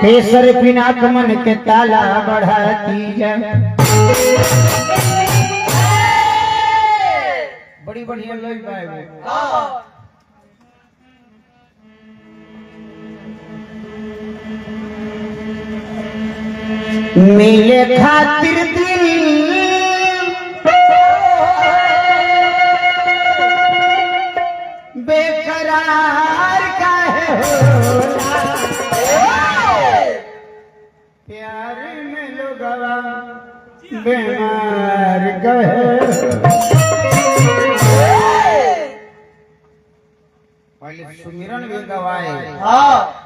केसर पिनाक मन के ताला बढ़ाती है। बड़ी बढ़िया लोग पाए मिले खातिर दिल बेकरार काहे होला, प्यार में लोगवा बीमार कहे। पहले सुमिरन भी गवाए।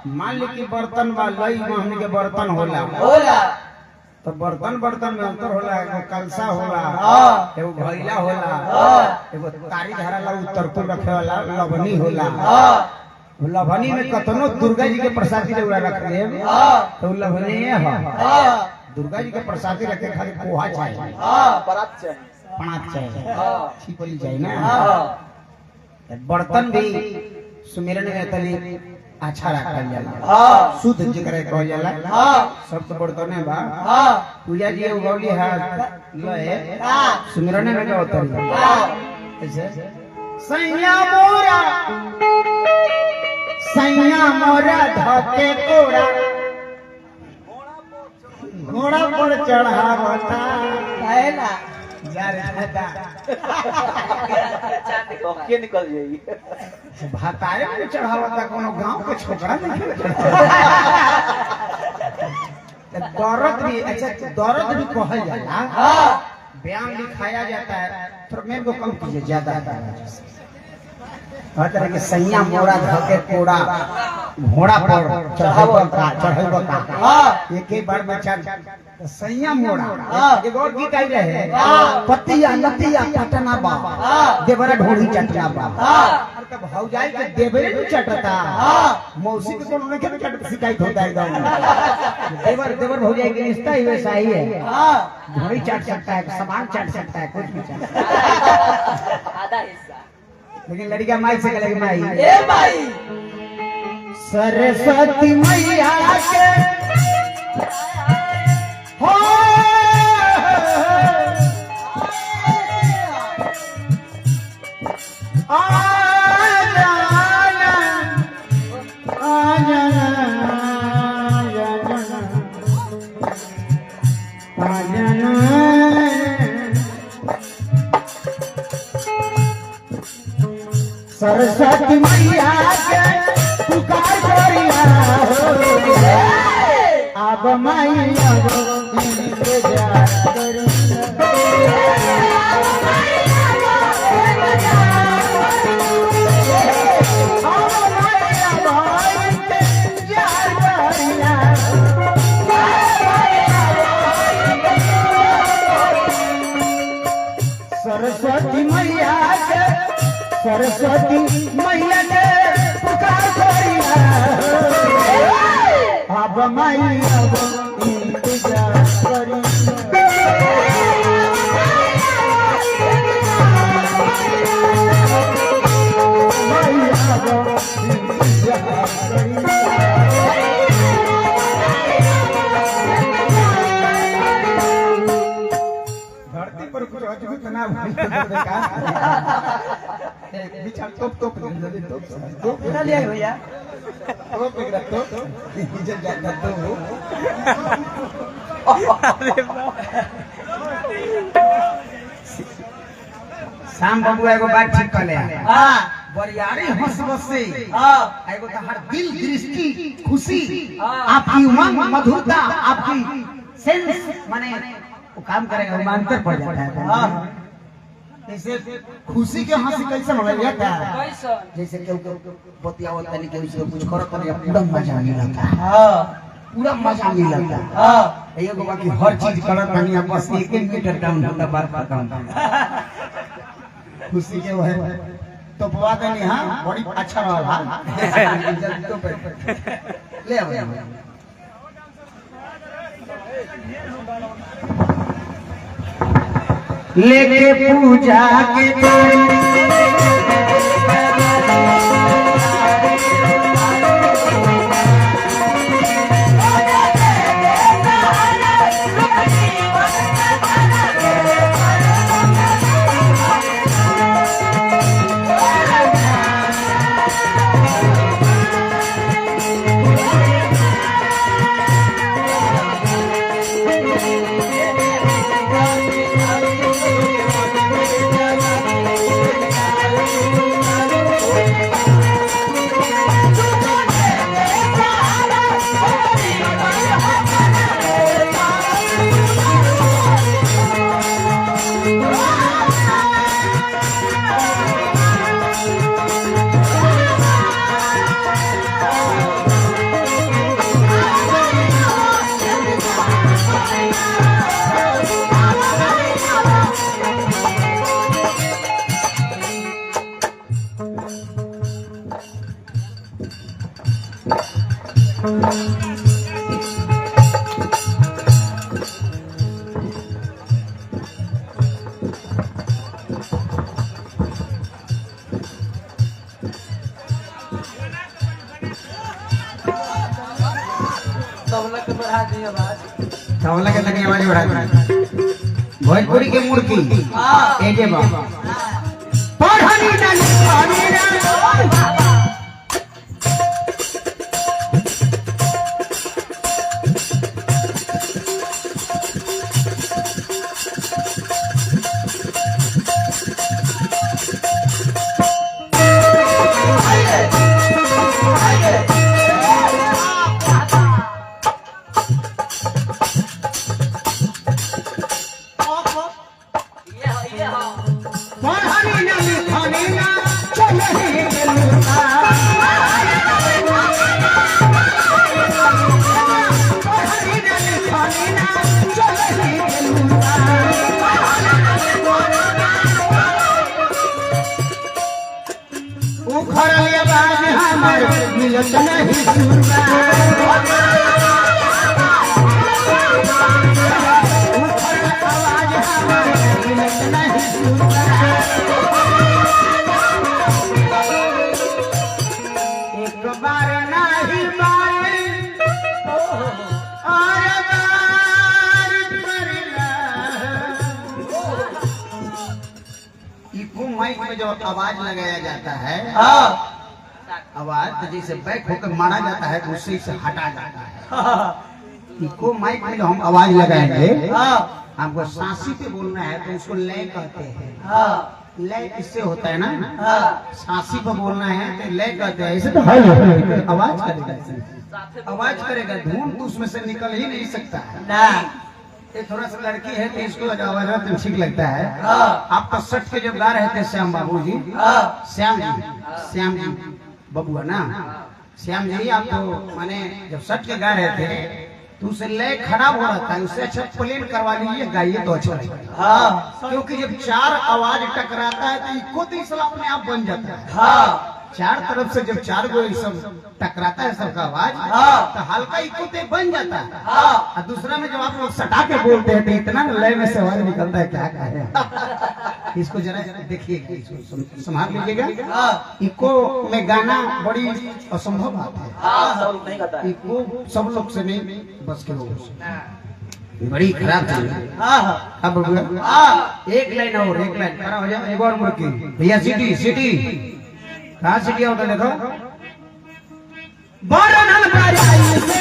मान ली कि बर्तन बा लई महन के बर्तन होला तो बर्तन बर्तन में अंतर होला। एगो कलसा होला, एगो भैला होला, एगो तारी धरा ला उत्तर को रखे वाला लवनी होला। लवनी में कतनो दुर्गा जी के प्रसादी जरूर रख ले तो लवनी है। दुर्गा जी के प्रसादी रखे खाली पोहा चाहिए, परात चाहिए, छिपली चाहिए ना। बर्तन भी सुमिरन में तनी अच्छा रखल जाला, शुद्ध जिक्र कहल जाला। सब तो बर्तन है बा। पूजा जी उगौली है लए सुमिरन में का होता है ऐसे सैया मोरा धके कोड़ा घोड़ा पर चढ़ावता है ना यार दादा चांदी को के निकल जाएगी। भाताए में चढ़ावता कोनो गांव के छोकरा नहीं दर्द भी अच्छा दर्द भी कहल जाला। व्यायाम भी खाया जाता है थोड़ा मेरे को कम कीजिए ज्यादा हर तरह के सैया मोरा धके कोड़ा घोड़ा पर चढ़ावता एक ही बार बच्चा सैया मोड़ा। एक और गीत आई रहे पतिया लतिया पटना बा देवरा ढोड़ी चटना बा। और तब भौजाई के देवरे भी चटता मौसी के कोनो नहीं चट शिकायत होता है गांव में। देवर भौजाई के रिश्ता ही वैसा ही है। ढोड़ी चट सकता है, सामान चट सकता है, कुछ भी चट आधा हिस्सा। लेकिन लड़का माई से कहेगी माई ए माई सरस्वती मैया के हो सरस्वती मैया के पुकार करिया अब माई अब इंतजार सरस्वती मैया के सरस्वती मैया के पुकार करिया अब माई अब इंतजार करिया। माई अब इंतजार करिया। धरती पर कुछ अद्भुत ना बिचार टोप ना लिया भैया टोप एक रख टोप इधर जाता तो शाम बाबू एगो बात ठीक कर ले। हां बरियारी हंस बसे एगो तो हर दिल दृष्टि खुशी आपकी उमंग मधुरता आपकी सेंस माने वो काम करेगा वो अंतर पड़ जाता है। हां जैसे खुशी के हंसी कैसे मनाया जाता है जैसे केहू बतियावत तनी केहू से कुछ करत तनी पूरा मजा मिलता है। हां पूरा मजा मिलता है। हां एगो बाकी हर चीज करत तनी बस 1 मीटर डाउन होता बात खत्म खुशी के वह तो बवा देनी। हां बड़ी अच्छा रहा जल्दी तो ले आओ लेके पूजा के तबला के लगे आवाज बढ़ा दी भोजपुरी के मूर्ति ए जे बाबा पढ़नी ना लिखनी ना माइक में जो आवाज लगाया जाता है आवाज तो जैसे बैक होकर मारा जाता है उससे से हटा जाता है इको माइक में जो हम आवाज लगाएंगे हमको सांसी पे बोलना है तो उसको लय कहते हैं लय किससे होता है ना सांसी पे बोलना है तो लय कहते हैं ऐसे तो आवाज करेगा आवाज करेगा धुन तो उसमें से निकल ही नहीं सकता है ना ये थोड़ा सा लड़की है तो इसको आवाज तो ठीक लगता है आप तो सट के जब गा रहे थे श्याम बाबू जी श्याम जी बबुआ ना श्याम जी आप तो माने जब सट के गा रहे थे तो उसे लय खराब हो रहा था उससे अच्छा प्लेन करवा लीजिए गाइए तो अच्छा लगेगा क्योंकि जब चार आवाज टकराता है तो इको तो इसला अपने आप बन जाता है चार तरफ से जब चार गो सब टकराता है सबका आवाज तो हल्का इको तो बन जाता है और दूसरा में जब आप लोग सटा के बोलते हैं तो इतना लय में से आवाज निकलता है क्या कहे इसको जरा देखिए संभाल लीजिएगा इको में गाना बड़ी असंभव बात है इको सब लोग से नहीं बस के लोगों से बड़ी खराब चीज है अब एक लाइन और एक लाइन खड़ा हो जाए एक और मुर्गी भैया सिटी सिटी कहाँ से किया होता देखो बरनन बराई से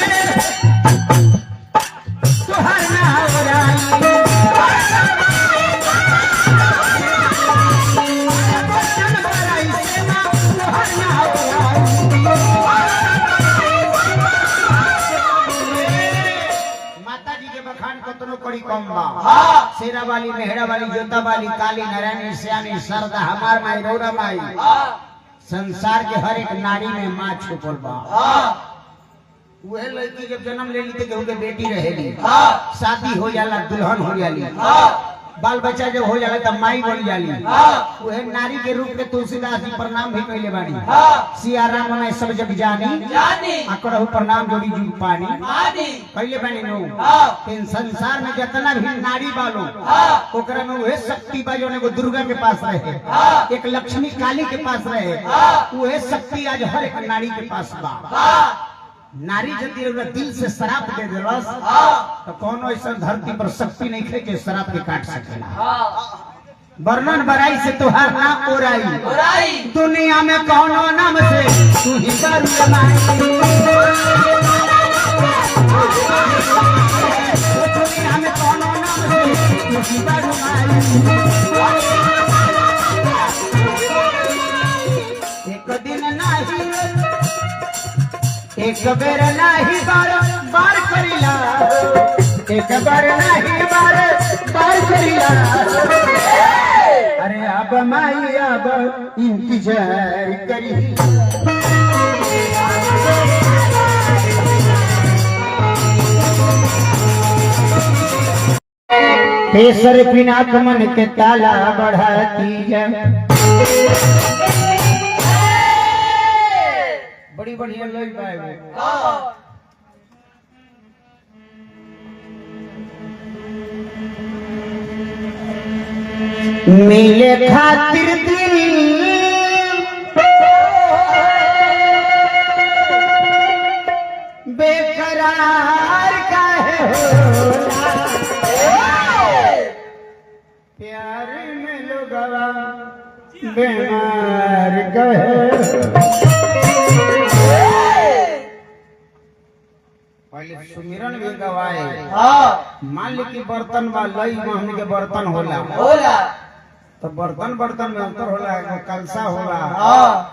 तुहर ना हो राई बरनन बराई से ना तुहर ना हो राई माता जी के बखान कतनो कड़ी कम बा शेरा वाली मेहरा वाली जोता वाली काली नारायणी श्यामी सरदा हमार माई रौरा माई संसार के हर एक नारी में माँ छुपल बा वह लड़की जब जन्म ले ली तो के बेटी रहेगी शादी हो जाला दुल्हन हो जाली बाल बच्चा जब हो जाला तब माई बन जाली वह नारी के रूप में तुलसीदास जी प्रणाम भी कैले बानी सिया राम में सब जग जानी आकड़हु प्रणाम जोड़ी जुग पानी कैले बानी नो इन संसार में जितना भी नारी बालो ओकरा में वह शक्ति बा जो एगो दुर्गा के पास रहे एक लक्ष्मी काली के पास रहे वह शक्ति आज हर एक नारी के पास बा नारी यदि दिल से शराब दे दिलस तो कौन ऐसा धरती पर शक्ति नहीं खे के शराब के काट सकेला वर्णन बराई से तुहार ना ओराई दुनिया में कौनो नाम से तू ही दुनिया में कौनो नाम से तू ही एक दिन नहीं एक बेर नहीं बार करिला एक बार नहीं बार करिला अरे अब माई अब इंतजार करी तेसर बिना मन के ताला बढ़ाती है बड़ी बढ़िया लोग मिले खातिर दिल बेकरार काहे होला प्यार में लोगवा बीमार कहे पहले सुमिरन भी गवाए मान ली कि बर्तन बा लई महन के बर्तन होला तो बर्तन बर्तन में अंतर होला एगो कलसा होला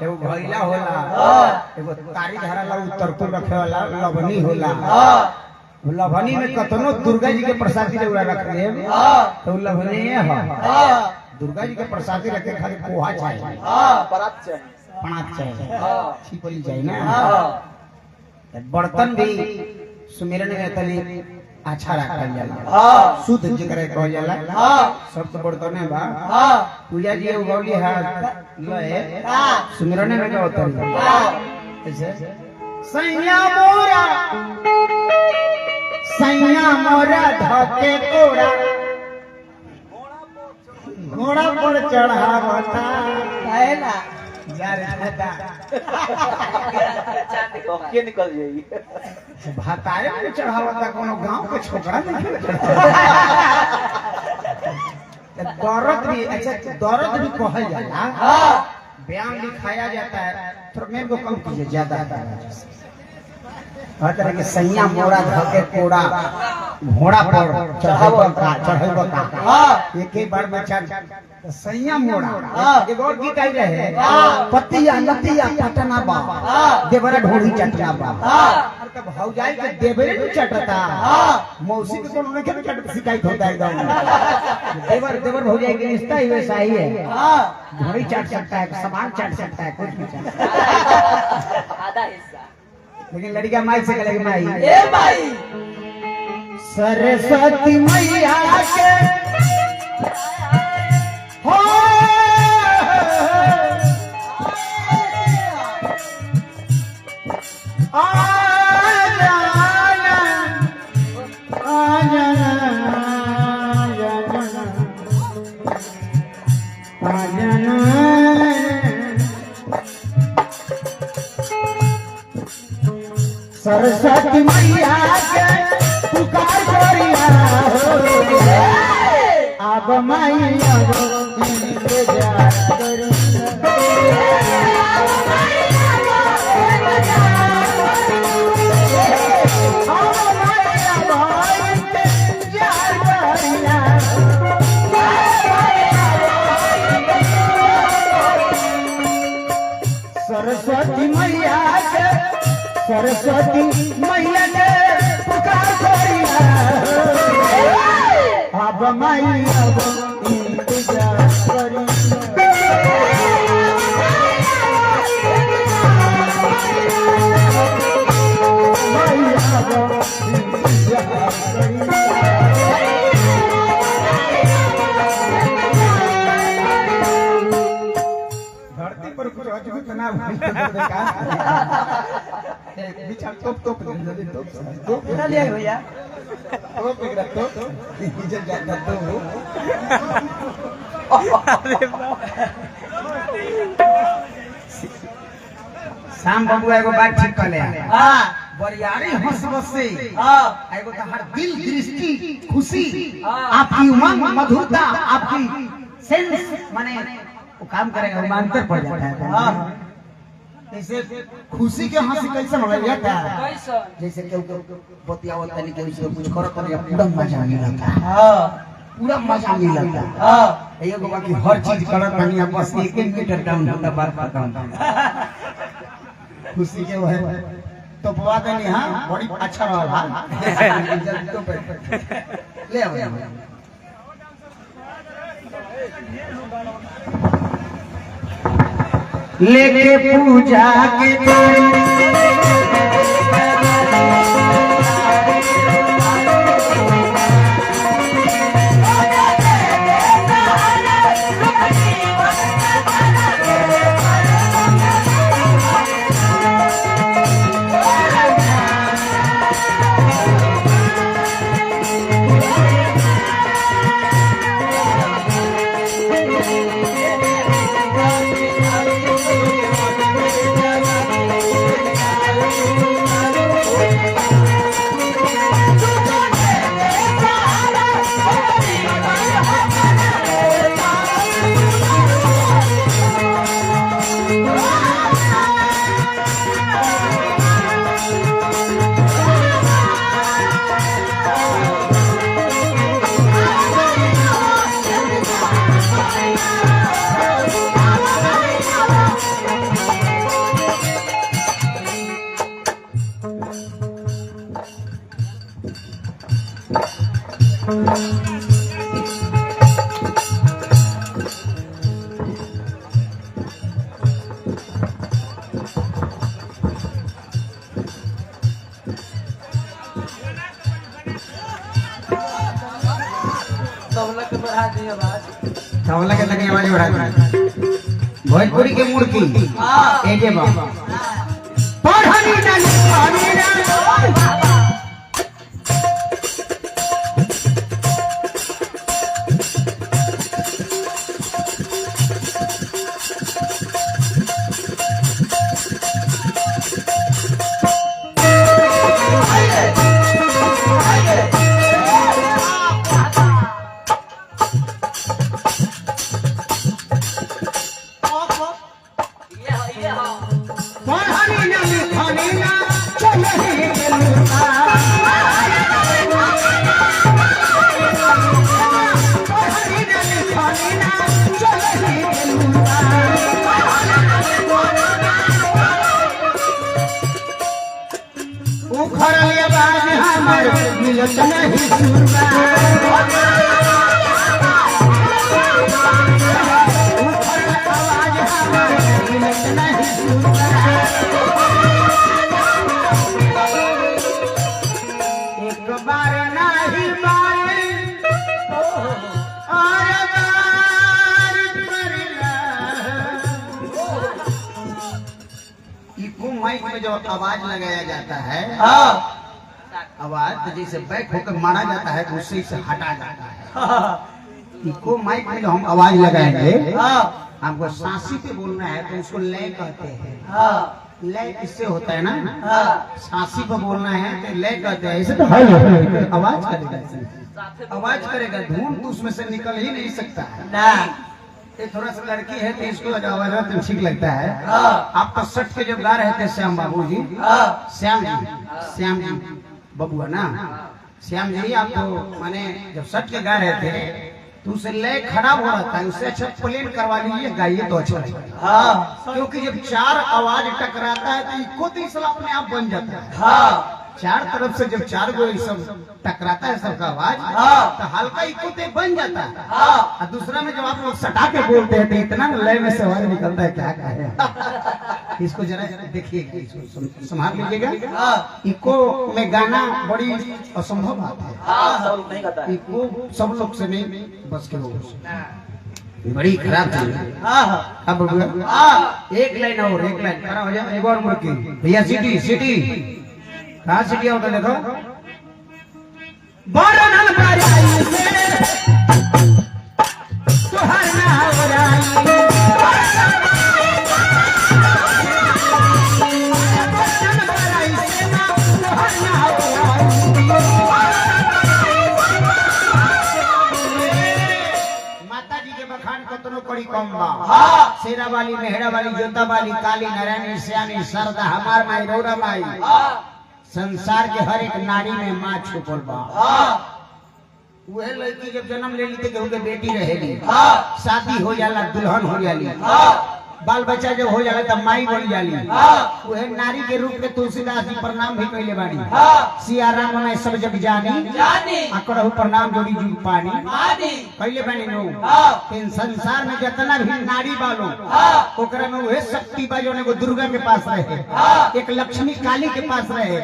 एगो भैला होला एगो तारी धराला उत्तर रखे वाला लवनी होला लवनी में कतनो दुर्गा जी के प्रसादी रउरा रख ले तो लवनी है दुर्गा जी के प्रसादी रखे खाली पोहा चाहिए परात चाहिए पणात चाहिए छिपली चाहिए ना बर्तन भी सुमिरन में तली अच्छा रखल जाला शुद्ध जिक्र कहल जाला सब तो बर्तन है बा पूजा जी उगौली है लए सुमिरन में का होता है ऐसे सैया मोरा धके कोड़ा घोड़ा पर चढ़ावता है ना यार दादा के निकल जाएगी भाताए पे चढ़ावता कोनो गांव के छोकरा नहीं दर्द भी अच्छा दर्द भी कहल जाला बयान लिखाया जाता है थोड़ा मेरे को कम कीजिए ज्यादा हर तरह के सैया मोरा धके कोड़ा घोड़ा पर चढ़ावता एक ही बार में चार सैया मोड़ा एगो और गीत आई रहे पतिया लतिया पटना बा देवरा ढोड़ी चटना बा तब भौजाई के देवरे भी चटता मौसी के कोनो ने के चट शिकायत होता है एकदम देवर भौजाई के रिश्ता ही वैसा ही है ढोड़ी चट सकता है सामान चट सकता है कुछ भी चट आधा हिस्सा लेकिन लड़कियां माई से कहेगी माई ए माई सरस्वती मैया के हो आ जाना सरस्वती मैया के पुकार करिया हो अब मैया इंतजार सरस्वती मैया के सरस्वती मैया के पुकार करिया अब मैया इंतजार धरती पर कुछ अजूबी तनाव बिचार टोप ना लिया भैया टोप इधर जाता तो शाम बाबू एगो बात ठीक कर ले बरियारी हंस बसे एगो तो हर दिल दृष्टि खुशी आपकी उमंग मधुरता आपकी सेंस माने वो काम करेगा अंतर पड़ जाता है जैसे खुशी के हंसी कैसे हो जाता है जैसे केहू बतियावत तनी केहू से कुछ करत तनी पूरा मजा मिलता पूरा मजा मिलता एगो बाकी हर चीज करत तनी बस 1 मीटर डाउन होता बात खत्म खुशी के है तो पवा देनी हां बड़ी अच्छा रहा जल्दी तो ले आओ लेके पूजा के तबला के बढ़ा दी आवाज। तबला के लगे आवाज बढ़ा दी। भोजपुरी के मूर्ति ए जे बाबा पढ़नी ना लिखनी ना माइक में जो आवाज लगाया जाता है आवाज तो जैसे बैक होकर मारा जाता है तो उससे से हटा जाता है। इको माइक में जो हम आवाज लगाएंगे हमको सांसी पे बोलना है तो उसको लय कहते हैं। लय किससे होता है ना, सांसी पे बोलना है तो लय कहते हैं। ऐसे तो आवाज करेगा, आवाज करेगा, धुन तो उसमें से निकल ही नहीं सकता है। ये थोड़ा सा लड़की है तो इसको आवाज तो ठीक लगता है। आप तो सट के जब गा रहे थे श्याम बाबू जी, श्याम जी बबुआ ना, श्याम जी आप तो माने जब सट के गा रहे थे तो उसे लय खराब हो रहा था, उससे अच्छा प्लेन करवा लीजिए, गाइए तो अच्छा लगेगा। क्योंकि जब चार आवाज टकराता है तो इको तो इसला अपने आप बन जाता है। चार तरफ से जब चार गो सब टकराता है सबका आवाज तो हल्का इको तो बन जाता है। और दूसरा में जब आप लोग सटा के बोलते हैं तो इतना लय में से आवाज निकलता है, क्या कहे। इसको जरा देखिए, इसको संभाल लीजिएगा। इको में गाना बड़ी असंभव बात है। इको सब लोग से नहीं, बस के लोगों से बड़ी खराब चीज है। अब एक लाइन और, एक लाइन खड़ा हो जाए, एक और मुर्गी भैया, सिटी सिटी कहाँ सिटी होता देखो। बरनल बराई से तोहर ना बराई, बरनल बराई से ना तोहर ना बराई। माता जी के बखान कतनो कड़ी कम बा। शेरा वाली, मेहरा वाली, जोता वाली, काली, नारायणी, श्यामी, शारदा, हमार माई, रौरा माई, संसार के हर एक नारी में माँ छुपल बा। वह लड़की जब जन्म ले ली तो के बेटी रहेगी, शादी हो जाला, दुल्हन हो जाली, बाल बच्चा जब हो जाला तब माई बन जाली। वह नारी के रूप में तुलसीदास जी प्रणाम भी कैले बानी। सिया राम मनाए सब जग जानी, आकड़हु प्रणाम जोड़ी जुग पानी कैले बानी नो। संसार में जितना भी नारी बालो ओकरा में वह शक्ति बा जो एगो दुर्गा के पास रहे, एक लक्ष्मी काली के पास रहे,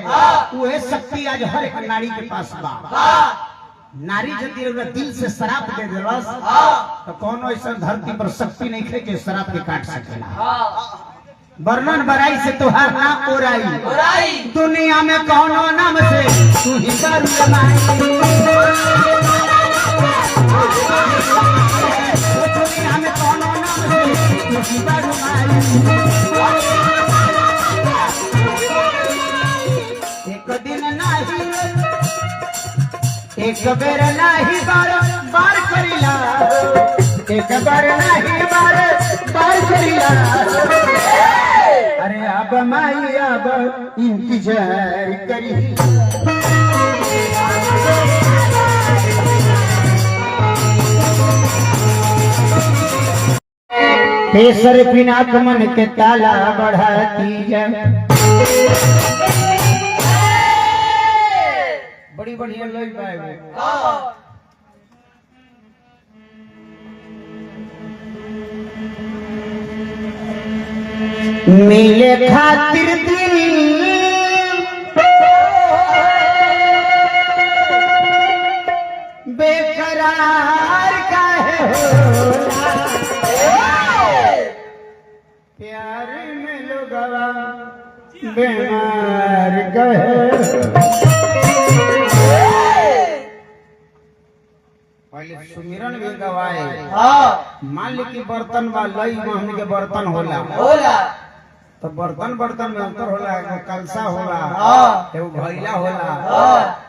वह शक्ति आज हर एक नारी के पास बा। नारी यदि दिल से शराब दे दिलस तो कौनो ऐसा धरती पर शक्ति नहीं खे के शराब के काट सकेला। वर्णन बराई से तुहार ना ओराई, दुनिया में कौनो नाम से तू ही बरमाई, दुनिया में कौनो नाम से तू ही बरमाई। एक दिन नहीं, एक बेर नहीं बार करिला, एक बार नहीं बार करिला। अरे अब माई अब इंतजार करी, तेसर पिनाक मन के ताला बढ़ाती है। बड़ी बढ़िया लग पाएगा। मिले खातिर दिल बेकरार काहे होला प्यार में लोगवा बीमार कहे पहले सुमिरन भी गवाए मान ली कि बर्तन बा लई महन के बर्तन होला तो बर्तन बर्तन में अंतर होला एगो कलसा होला एगो भैला होला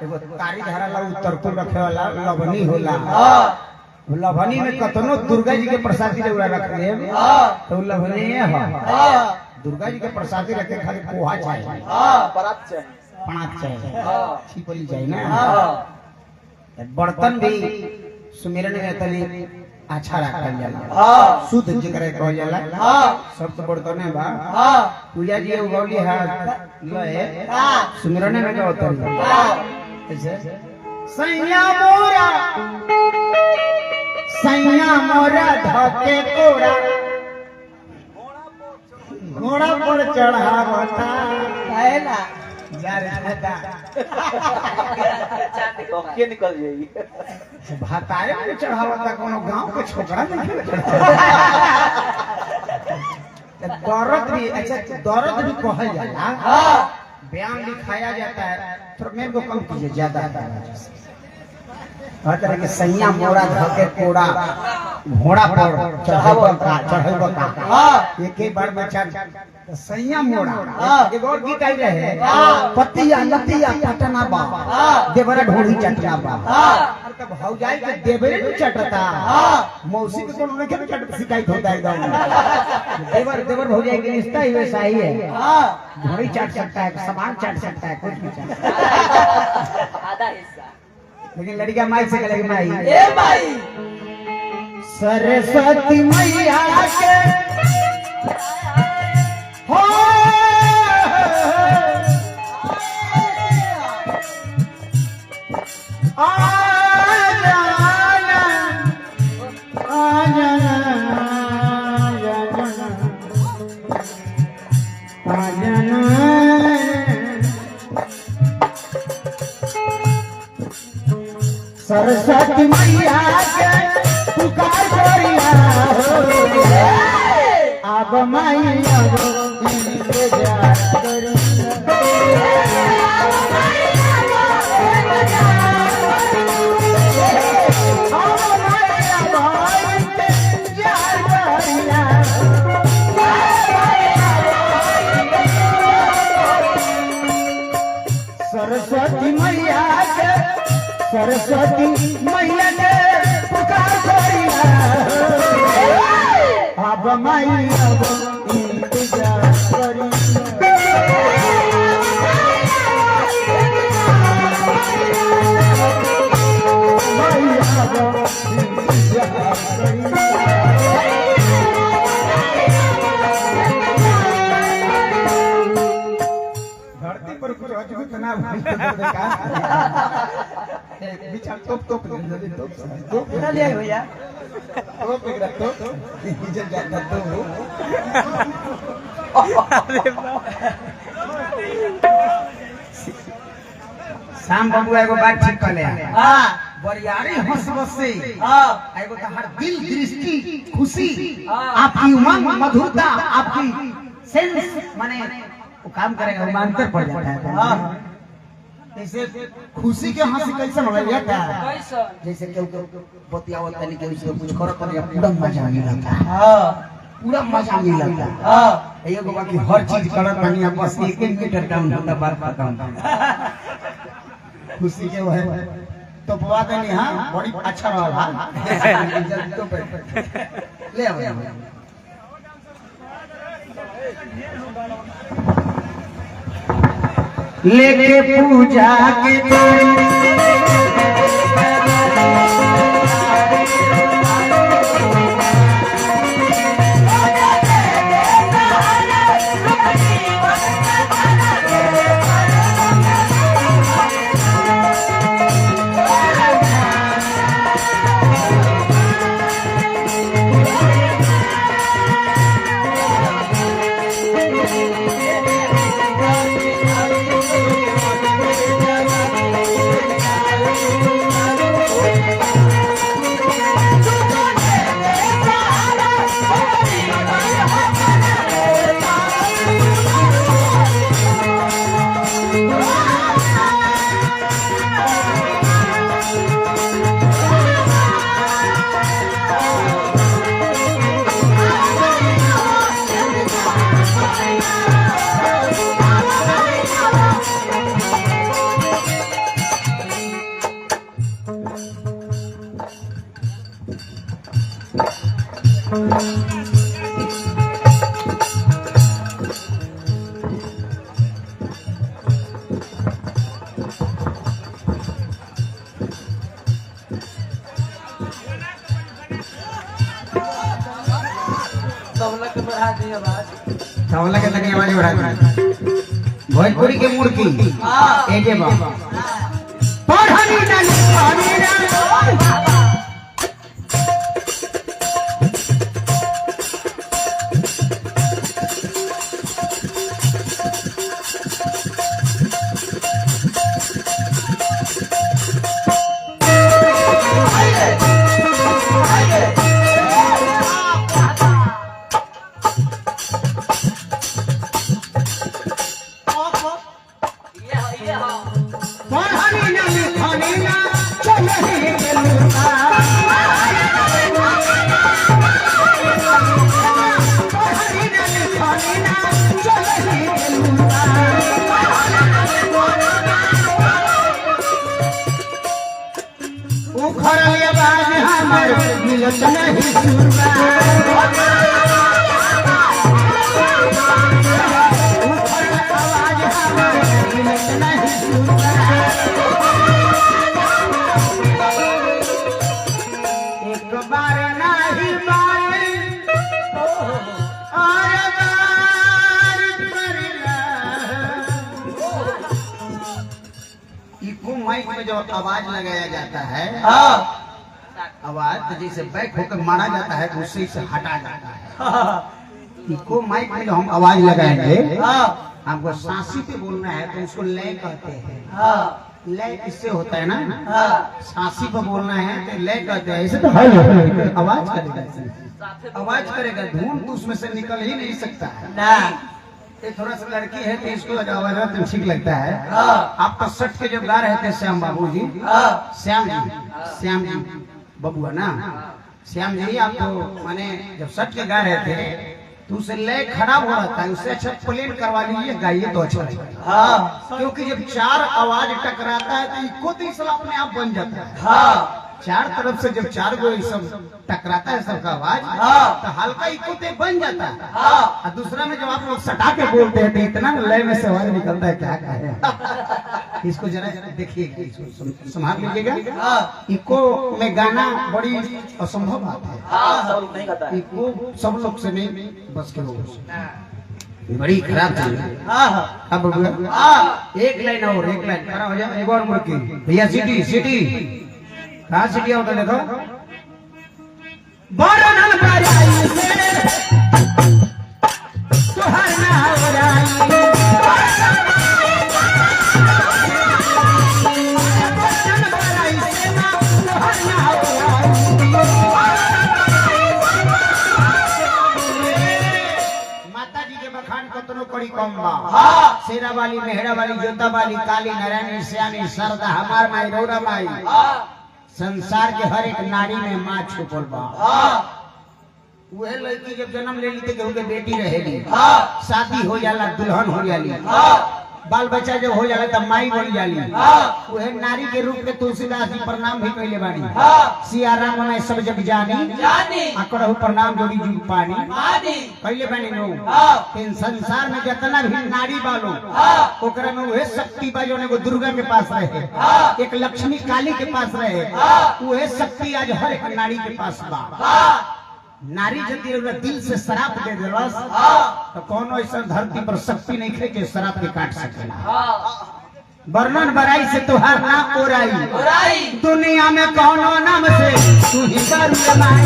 एगो तारी धराला उत्तरपुर रखे वाला लवनी होला लवनी में कतनो दुर्गा जी के प्रसादी जरूर रख ले तो लवनी है दुर्गा जी के प्रसादी रखे खाली पोहा चाहिए परात चाहिए छिपली चाहिए ना बर्तन भी सुमिरन में तनी अच्छा रखल जाला शुद्ध जिक्र कहल जाला सब तो बर्तन है बा पूजा जी उगौली है लए सुमिरन में का होता है ऐसे सैया मोरा धके कोड़ा घोड़ा पर चढ़ावता है ना यार दादा के निकल जाई भाताए पे चढ़ावता कोनो गांव के छोकरा नहीं दर्द भी अच्छा दर्द भी कहल जाला बयान लिखाया जाता है तो मेरे को कम कीजिए ज्यादा हर तरह के सैया मोड़ा धके कोड़ा घोड़ा पर चढ़ावता एक ही बार में सैया मोड़ा एक और गीत आई रहे पतिया लतिया पटना बा देवरा ढोली चटना बा तब भौजाई के देवरे भी चटता मौसी के कोनो नहीं के चट शिकायत होता है गांव में देवर भौजाई के रिश्ता ही वैसा ही है ढोली चट सकता है सामान चट सकता है कुछ भी चट आधा हिस्सा लेकिन लड़का माई से कहेगी माई ए माई सरस्वती मैया के हो आ जाना सरस्वती मैया के पुकार करिया अब मैया इंतजार सरस्वती मैया के सरस्वती मैया के पुकार करिया अब मैया इंतजार करिया धरती पर कुछ अद्भुत ना बिचार टोप ना लिया भैया टोप इज्जत जाता तो शाम बाबू एगो बात ठीक कर ले बरियारी हंस बसे एगो तो हर दिल दृष्टि खुशी आपकी उमंग मधुरता आपकी सेंस माने वो काम करेगा मानकर पड़ जाता है जैसे खुशी के हंसी कैसे हो जाता है जैसे केहू बतियावत तनी केहू से कुछ करत तनी पूरा मजा मिलता है पूरा मजा मिलता है एगो बाकी हर चीज करत तनी बस 1 मिनट डाउन होता बात खत्म खुशी के है तो बुआ देनी हां बड़ी अच्छा रहा तो ले आओ लेके पूजा के बढ़ा दी आवाज। तबला के लगे आवाज बढ़ा दी। भोजपुरी के मूर्ति एजे बा पढ़नी ना लिखनी ना माइक में जो आवाज लगाया जाता है आवाज तो जैसे बैक होकर मारा जाता है तो उससे इसे हटा जाता है। इको माइक में जो हम आवाज लगाएंगे हमको सांसी पे बोलना है तो उसको लय कहते हैं। लय इससे होता है ना, सांसी पे बोलना है तो लय कहते हैं। ऐसे तो आवाज करेगा, आवाज करेगा, धुन तो उसमें से निकल ही नहीं सकता है। ये थोड़ा सा लड़की है तो इसको आवाज तो ठीक लगता है। आप तो सट के जब गा रहे थे श्याम बाबू जी, श्याम जी बबुआ ना, श्याम जी आप तो माने जब सट के गा रहे थे तो उसे लय खराब हो रहा था, उससे अच्छा प्लेन करवा लीजिए, गाइए तो अच्छा लगेगा। क्योंकि जब चार आवाज टकराता है तो इको तो इसला अपने आप बन जाता है। चार तरफ से जब चार गो सब टकराता है सबका आवाज तो हल्का इको तो बन जाता है। और दूसरा में जब आप लोग सटा के बोलते हैं तो इतना लय में से आवाज निकलता है, क्या कहे। इसको जरा देखिए, इसको संभाल लीजिएगा। इको में गाना बड़ी असंभव बात है। इको सब लोग से नहीं, बस के लोगों से बड़ी खराब चीज है। अब एक लाइन और, एक लाइन खड़ा हो जाए, एक और मुर्गी भैया। सिटी सिटी कहाँ सिटी होता देखो। बरनल बराई से तुहर ना बराई, बरनल बराई से ना तुहर ना बराई। माता जी के बखान कतनो कड़ी कम बा। शेरा वाली, मेहरा वाली, जोता वाली, काली, नारायणी, श्यामी, सरदा, हमार माई, रौरा माई, संसार के हर एक नारी में माँ छुपल बा। वह लड़की जब जन्म ले ली थी उनके बेटी रहेगी, शादी हो जाला, दुल्हन हो जाली, बाल बच्चा जब हो जाला तब माई बन जाली। वह नारी के रूप में तुलसीदास जी प्रणाम भी कैले बानी। सिया राम ने सब जग जानी, आकड़हु प्रणाम जोड़ी जुग पानी कैले बानी नो। इन संसार में जितना भी नारी बालो ओकरा में वह शक्ति बा जो एगो दुर्गा के पास रहे, एक लक्ष्मी काली के पास रहे, वह शक्ति आज हर एक नारी के पास बा। नारी यदि दिल से शराब दे दिलस तो कौनो ऐसा धरती पर शक्ति नहीं खे के शराब के काट सकेला। वर्णन बराई से तुहार ना ओराई, दुनिया में कौनो नाम से तू ही बरमाई।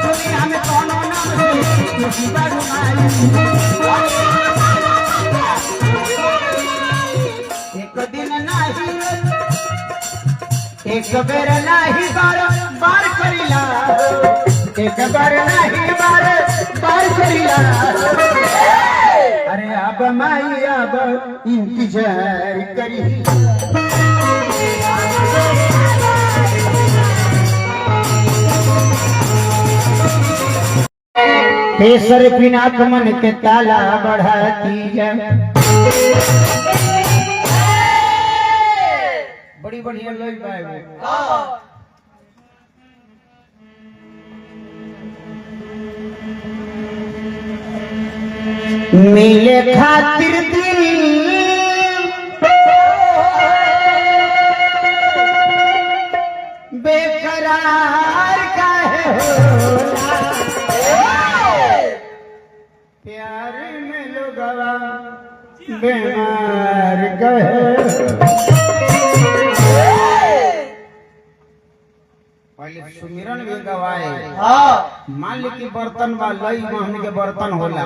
दुनिया में कौनो नाम से तू ही बरमाई। एक दिन नहीं, एक बेर नहीं बार करिला, एक बार नहीं बार करिला। अरे अब माई अब इंतजार करी। तेसर पिनाक मन के ताला बढ़ाती है। बड़ी बढ़िया लग पाए मिले खातिर दिल बेकरार का प्यार में लोगवा बीमार कहे पहले सुमिरन भी गवाए मान ली कि बर्तन बा लई हमने के बर्तन होला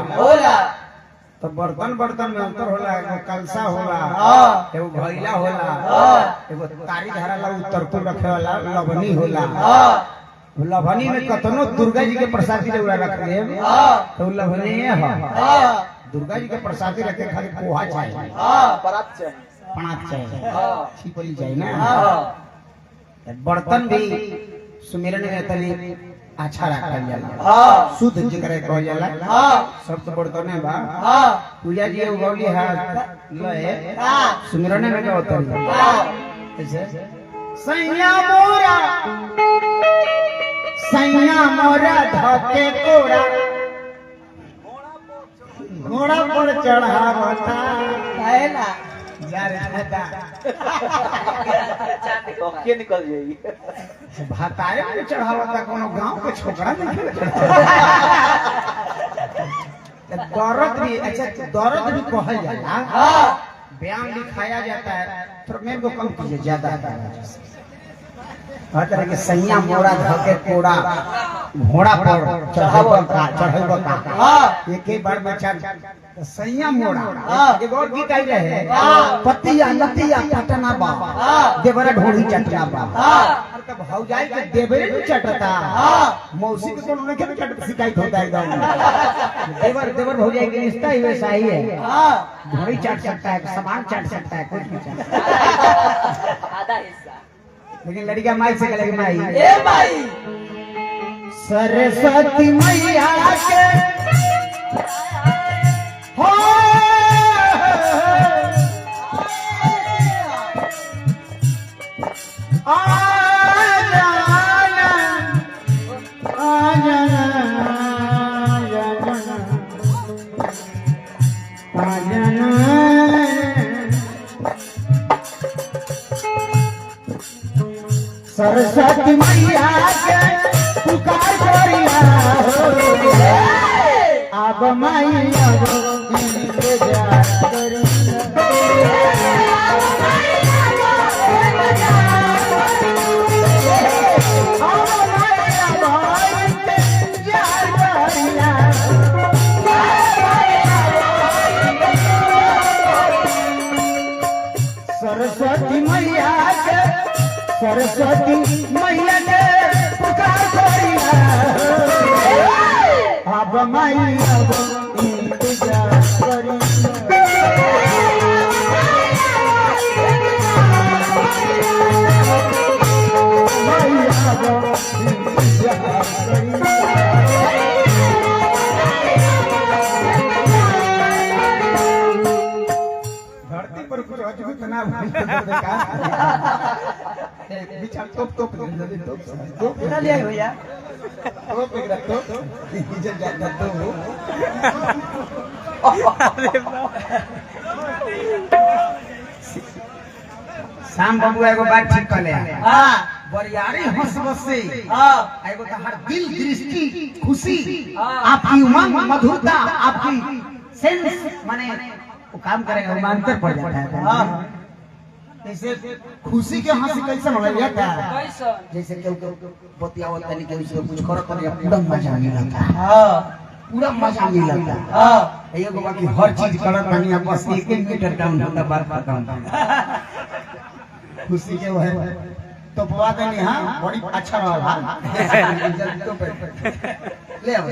तो बर्तन बर्तन में अंतर होला एगो कलसा होला एगो भैला होला एगो तारी धरा ला उत्तर को रखे वाला लवनी होला लवनी में कतनो दुर्गा जी के प्रसादी रउरा रख ले तो लवनी है दुर्गा जी के प्रसादी रखे खाली पोहा चाहिए परात चाहिए छिपली चाहिए ना बर्तन भी सुमिरन में तनी अच्छा रखल जाला शुद्ध जिक्र कहल जाला सब तो बर्तन है बा पूजा जी उगौली है लए सुमिरन में का होता है ऐसे सैया मोरा धके कोड़ा घोड़ा पर चढ़ावता है ना यार दादा के निकल जाएगी भातारे पे चढ़ावता कोनो गांव के छोकरा नहीं दर्द भी अच्छा दर्द भी कहल जाला बयान लिखाया जाता है तो मैं को कम कीजिए ज्यादा हर तरह के सैया मोरा धके कोड़ा घोड़ा पर चढ़ावता एक ही बार में सैया मोड़ा एक और गीत आई रहे पतिया लतिया पटना बा देवरा ढोली चटना बा तब भौजाई के देवरे भी चटता मौसी के कोनो नहीं के चट शिकायत होता है गांव में देवर भौजाई के रिश्ता ही वैसा ही है ढोली चट सकता है सामान चट सकता है कुछ भी चट आधा हिस्सा लेकिन लड़का माई से कहेगी माई ए माई सरस्वती मैया के हो सरस्वती मैया के पुकार करिया अब मैया इंतजार सरस्वती मैया के सरस्वती मैया के पुकार करिया अब मैया इंतजार धरती पर कुछ अद्भुत ना विचार टोप ना लिया भैया टोप एक रख टोप इज्जत जाता तो शाम बाबू एगो बात ठीक कर ले हां बरियारी हंस बसे हां एगो तो हर दिल दृष्टि खुशी आपकी उमंग मधुरता आपकी सेंस माने वो काम करेगा वो अंतर पड़ जाता है हां जैसे खुशी के हंसी कैसे मनाया जाता है कैसे जैसे केहू बतियावत तनी केहू से कुछ करत तनी पूरा मजा आने लगता है हां पूरा मजा आने लगता है हां ये को बाकी हर चीज करत तनी बस एक मीटर डाउन होता बात खत्म खुशी के है तो बवा देनी हां बड़ी अच्छा रहा जल्दी तो ले आओ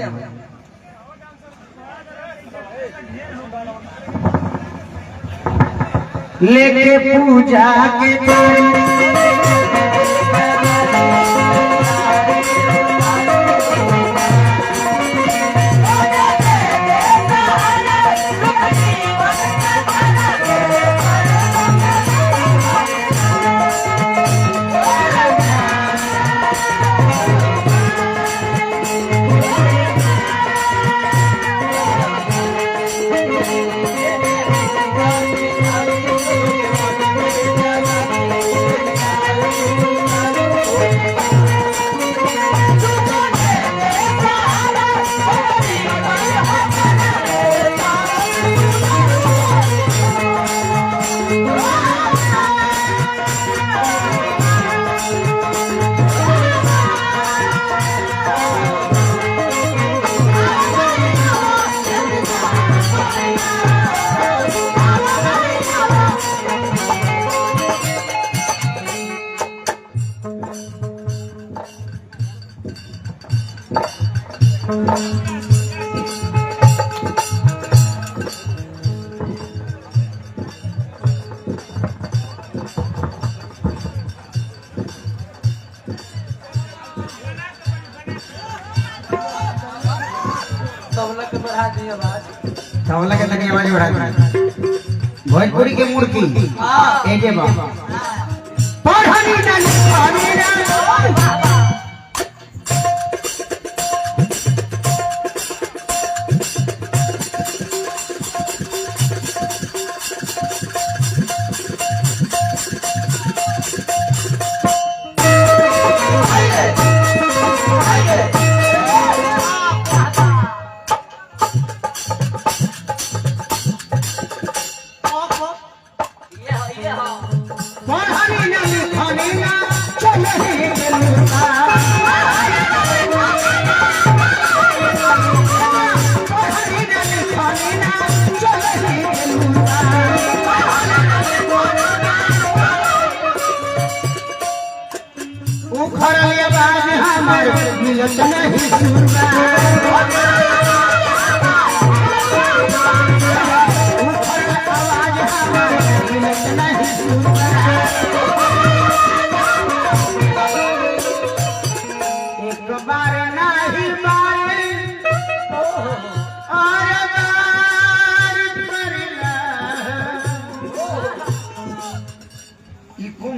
लेके पूजा के बढ़ा दी आवाज। तबला के लगे आवाज बढ़ा दी। भोजपुरी के मूर्ति ए जे बाबा पढ़नी ना लिखनी ना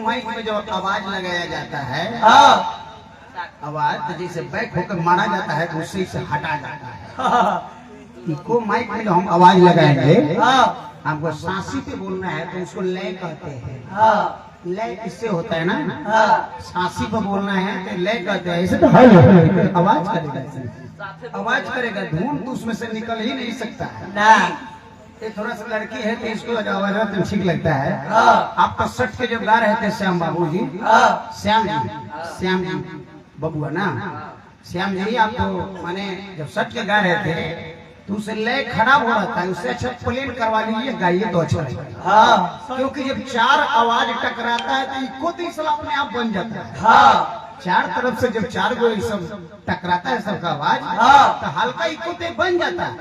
माइक में जो आवाज लगाया जाता है आवाज तो जैसे बैक होकर मारा जाता है तो उससे से हटा जाता है। इको माइक में जो हम आवाज लगाएंगे हमको सांसी पे बोलना है तो उसको लय कहते हैं। लय किससे होता है ना सांसी पे बोलना है तो लय कहते हैं। ऐसे तो आवाज करेगा आवाज करेगा धुन तो उसमें से निकल ही नहीं सकता है। ये थोड़ा सा लड़की है तो इसको आवाज तो ठीक लगता है। आप तो सट के जब गा रहे थे श्याम बाबू जी श्याम जी बबुआ ना श्याम जी आप तो माने जब सट के गा रहे थे तो उसे लय खराब हो रहा था। उससे अच्छा प्लेन करवा लीजिए गाइए तो अच्छा लगेगा। क्योंकि जब चार आवाज टकराता है तो इको तो इसला अपने आप बन जाता है। चार तरफ से जब चार गो सब टकराता है सबका आवाज तो हल्का इको तो बन जाता है।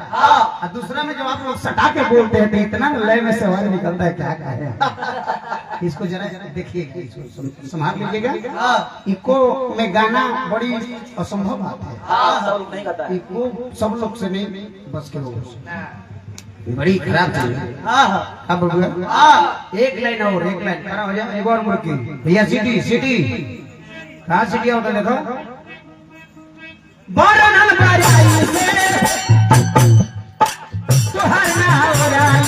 और दूसरा में जब आप लोग सटा के बोलते हैं तो इतना लय में से आवाज निकलता है क्या कहे। इसको जरा देखिएगा इसको संभाल लीजिएगा। इको में गाना बड़ी असंभव बात है। इको सब लोग से नहीं बस के लोगों से बड़ी खराब चीज है। अब एक लाइन और एक लाइन खड़ा हो जाए। एक और मुर्गी भैया सिटी सिटी कहाँ सिटी होता देखो बड़ा नल बजाई से तुहर ना हो जाई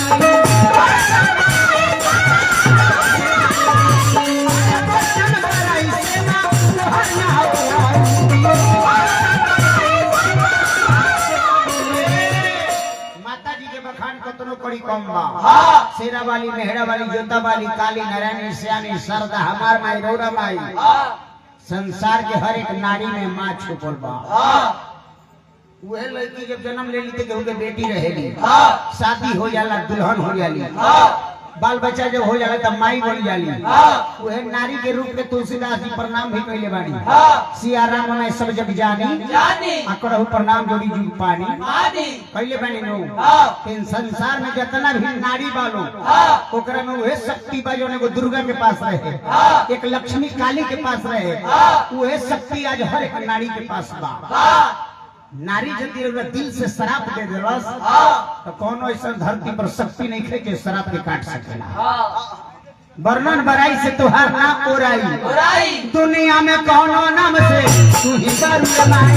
कड़ी कम बा शेरा वाली मेहरा वाली जोता वाली काली नारायणी श्यामी शारदा हमार माई रौरा माई संसार के हर एक नारी में माँ छुपल बा। वह लड़की जब जन्म ले ली तो के बेटी रहेगी शादी हो जाला दुल्हन हो जाली बाल बच्चा जब हो जाला तब माई बन जाली। वह नारी के रूप में तुलसीदास जी प्रणाम भी कैले बानी सिया राम में सब जग जानी आकड़हु प्रणाम जोड़ी जुग पानी कैले बानी नो। संसार में जितना भी नारी बालो ओकरा में वह शक्ति बा जो एगो दुर्गा के पास रहे एक लक्ष्मी काली के पास रहे वह शक्ति आज हर एक नारी के पास बा। नारी यदि दिल से शराब दे देलस तो कोनो ऐसा धरती पर शक्ति नहीं खे के शराब के काट सकेला। वर्णन बराई से तुहार ना ओराई दुनिया में कोनो नाम से तू ही दारू जमाई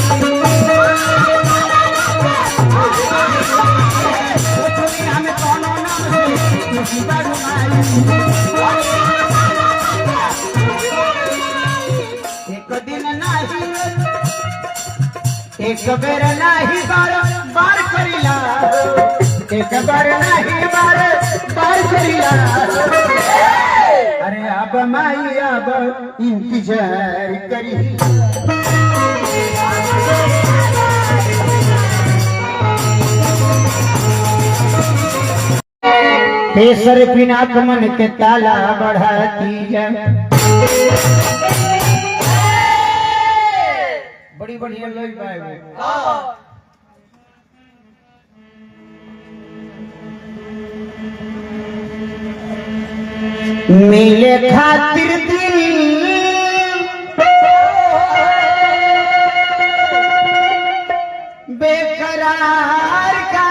दुनिया में कोनो नाम से तू ही दारू जमाई। एक दिन नहीं एक बेर नहीं बार करीला एक बार नहीं बार करीला। अरे अब माई अब इंतजार करी तेसर बिना मन के ताला बढ़ाती है। बड़ी बढ़िया लोग पाए मिले खातिर दिल बेकरार का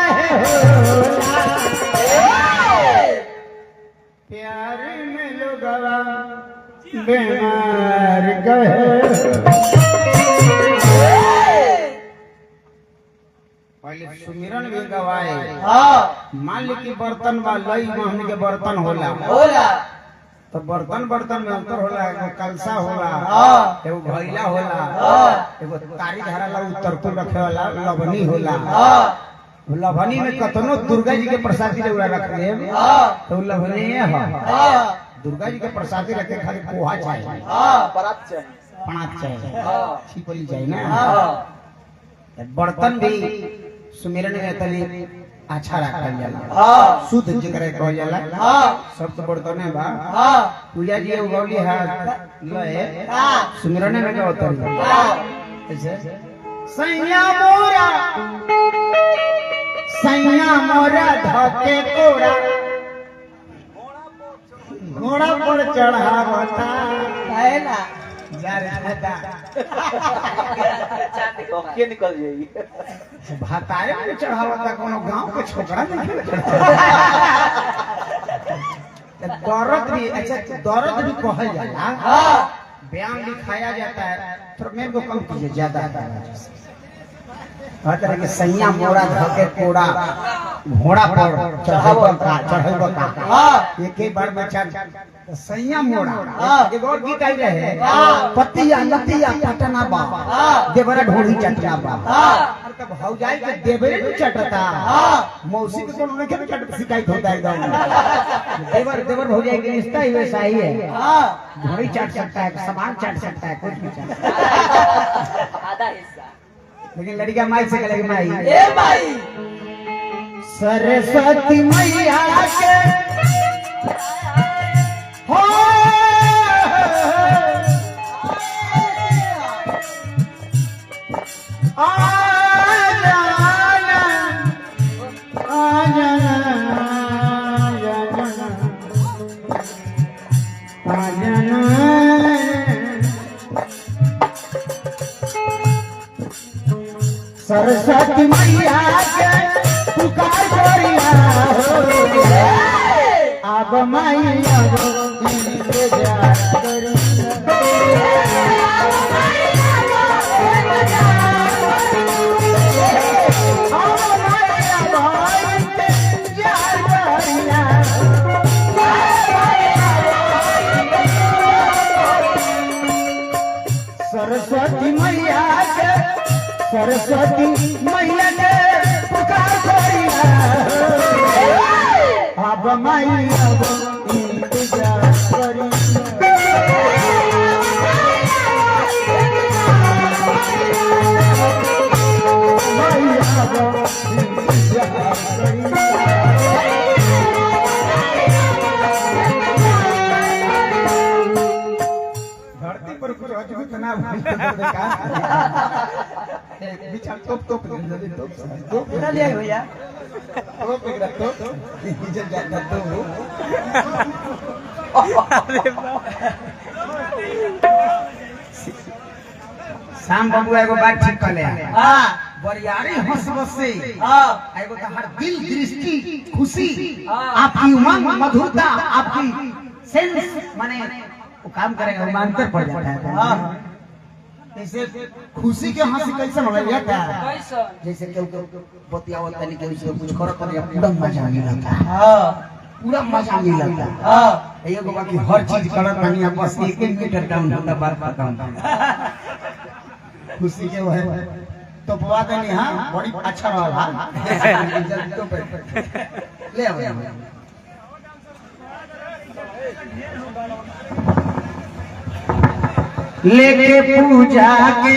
प्यार में लोगवा बीमार गए। पहले सुमिरन भी गवाए। मान ली कि बर्तन बा लई महन के बर्तन होला तो बर्तन बर्तन में अंतर होला। एगो कलसा होला, एगो भैला होला, एगो तारी धराला उत्तर को रखे वाला लवनी होला। लवनी में कतनो दुर्गा जी के प्रसादी रउरा रख ले तो लवनी है। दुर्गा जी के प्रसादी रखे खाली पोहा चाहिए, परात चाहिए, पणात चाहिए, छिपली चाहिए ना। बर्तन भी सुमिरन में तली अच्छा रखल जाला, शुद्ध जिक्र कहल जाला। सब तो बर्तन है बा। पूजा जी उगौली है लए सुमिरन में का उतर ऐसे सैया मोरा धके कोड़ा घोड़ा पर चढ़ावता है ना जा रे था। के निकल जाएगी। भाताए पे चढ़ावता कोनो गांव के छोकरा नहीं। दर्द भी अच्छा दर्द भी कहल जाला, बयान लिखाया जाता है। तो मेरे को कम कीजिए ज्यादा हर तरह के सैया मोरा धके कोड़ा घोड़ा पर चढ़ावता एक ही बार में सैया मोड़ा। एक और गीत आई रहे पतिया लतिया चटना बा देवरा ढोली चटना बा। तब भौजाई के देवरे भी चटता, मौसी के तो उन्होंने क्या चट शिकायत होता है देवर देवर भौजाई के रिश्ता ही वैसा ही है। ढोली चट सकता है, सामान चट सकता है, कुछ भी चट आधा हिस्सा। लेकिन लड़कियां माई से कहेगी माई ए माई सरस्वती मैया के हो सरस्वती मैया के पुकार करिया अब मैया इंतजार सरस्वती मैया के सरस्वती मैया के पुकार करिया अब मैया इंतजार धरती पर कुछ अद्भुत ना बिचार टोप ना लिया भैया टोप इज्जत जाता तो शाम बाबू एगो बात ठीक कर ले। बरियारी हंस बसे एगो तो हर दिल दृष्टि खुशी आपकी उमंग मधुरता आपकी सेंस माने वो काम करेगा मानकर पड़ जाता है। जैसे खुशी के हंसी कैसे हो गया था जैसे केहू बतियावत तनी केहू से कुछ करत तनी पूरा मजा मिलता। पूरा मजा मिलता। एगो बाकी हर चीज करत तनी बस 1 मीटर डाउन होता बात खत्म। खुशी के है तो पवा देनी। हां बड़ी अच्छा रहा जल्दी तो ले आओ लेके पूजा के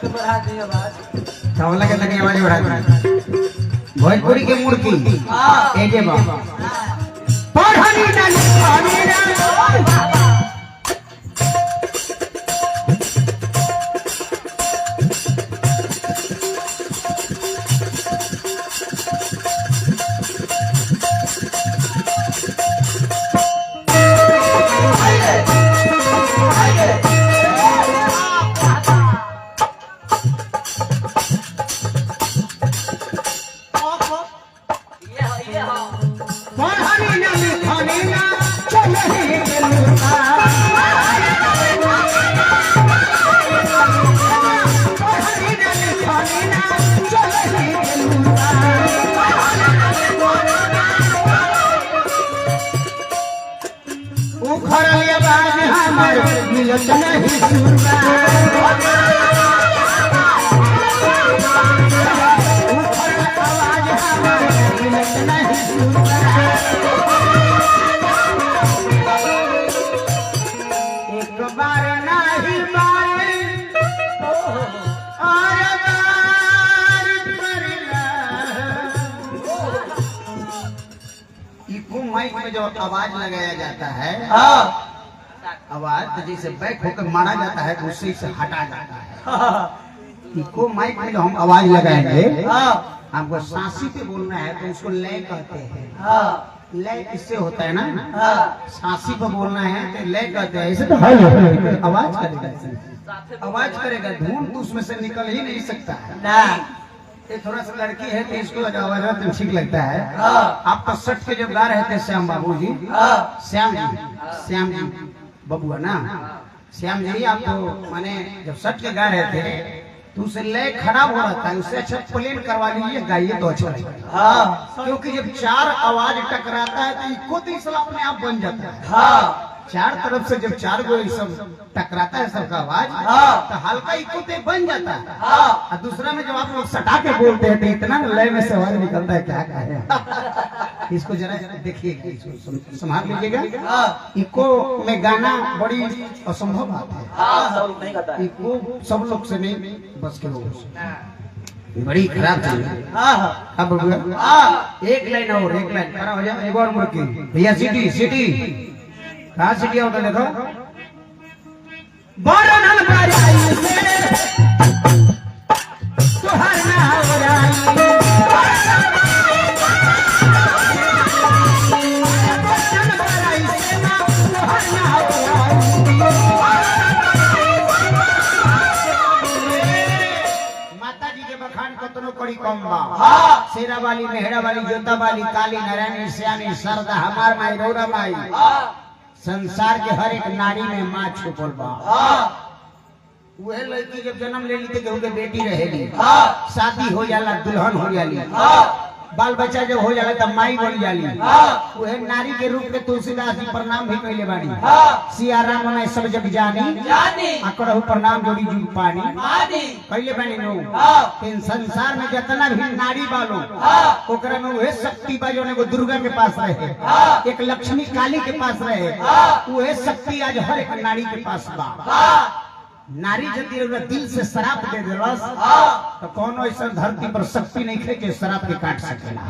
बढ़ा दी आवाज। चावला के लगे आवाज बढ़ा दी। भोजपुरी के मूर्ति हाँ। एजे बाबा पढ़नी ना लिखनी ना ये हो। पढ़नी ना लिखनी ना चलही गेलुता पढ़नी ना लिखनी ना चलही गेलुता उखड़ल बाज हमर मिलत नहीं सुनता उखड़ल आवाज हमर मिलत नहीं सुनता एक बार नहीं बार और बार करला इको माइक में जो आवाज लगाया जाता है आवाज तो जैसे बैक होकर मारा जाता है तो उससे से हटा जाता है इको माइक में जो हम आवाज लगाएंगे हमको सांसी पे बोलना है तो उसको लय कहते हैं लय इससे होता है ना सांसी पे बोलना है तो लय कहते हैं ऐसे तो आवाज करेगा आवाज करेगा धुन तो उसमें से निकल ही नहीं सकता है ये थोड़ा सा लड़की है तो इसको आवाज तो ठीक लगता है आप तो सट के जब गा रहे थे श्याम बाबू जी श्याम जी बबुआ ना श्याम जी आप तो माने जब सट के गा रहे थे तो उसे लय खराब हो रहा था उससे अच्छा प्लेन करवा लीजिए गाइए तो अच्छा लगेगा क्योंकि जब चार आवाज टकराता है तो इको तो इसला अपने आप बन जाता है चार तरफ से जब चार गो सब टकराता है सबका आवाज तो हल्का इको तो बन जाता है और दूसरा में जब आप लोग सटा के बोलते हैं तो इतना लय में से आवाज निकलता है क्या है इसको जरा देखिए संभाल लीजिएगा इको में गाना बड़ी असंभव बात है इको सब लोग से नहीं बस के लोग बड़ी खराब चीज है अब एक लाइन और एक लाइन खड़ा हो जाए एक और मुर्गी भैया सिटी सिटी कहाँ सिटी होता देखो बरनल बराई से तोहर ना हो राई बरनल बराई से ना तोहर ना हो राई माता जी के बखान कतनो कड़ी कम बा शेरा वाली मेहरा वाली जोता वाली काली नारायणी श्यामी सरदा हमार माई रौरा माई संसार के हर एक नारी में माँ छुपल बा वह लड़की जब जन्म ले ली तो के बेटी रहेगी शादी हो जाला दुल्हन हो जाली बाल बच्चा जब हो जाला तब माई बन जाली वह नारी के रूप में तुलसीदास जी प्रणाम भी कैले बानी सिया राम मनाए सब जग जानी आकड़हु प्रणाम जोड़ी जुग पानी कैले बानी नो इन संसार में जितना भी नारी बालो ओकरा में वह शक्ति बा जो एगो दुर्गा के पास रहे एक लक्ष्मी काली के पास रहे वह शक्ति आज हर एक नारी के पास बा नारी यदि दिल से शराब दे दिलस तो कोनो ऐसा धरती पर शक्ति नहीं खे के शराब के काट सकेला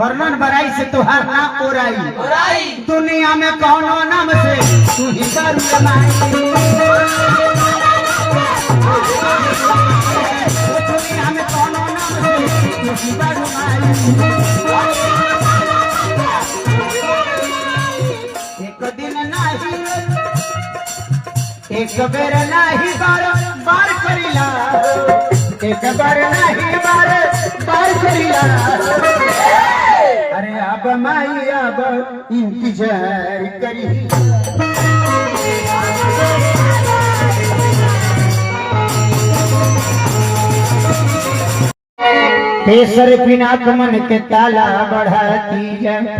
वर्णन बराई से तुहार ना ओराई दुनिया में कोनो नाम से तू ही बरमाई दुनिया में कोनो नाम से तू ही बरमाई एक दिन नहीं एक बेर नहीं बार करिला एक बार नहीं बार करिला अरे अब माई अब इंतजार करी तेसर पिनाक मन के ताला बढ़ाती जाए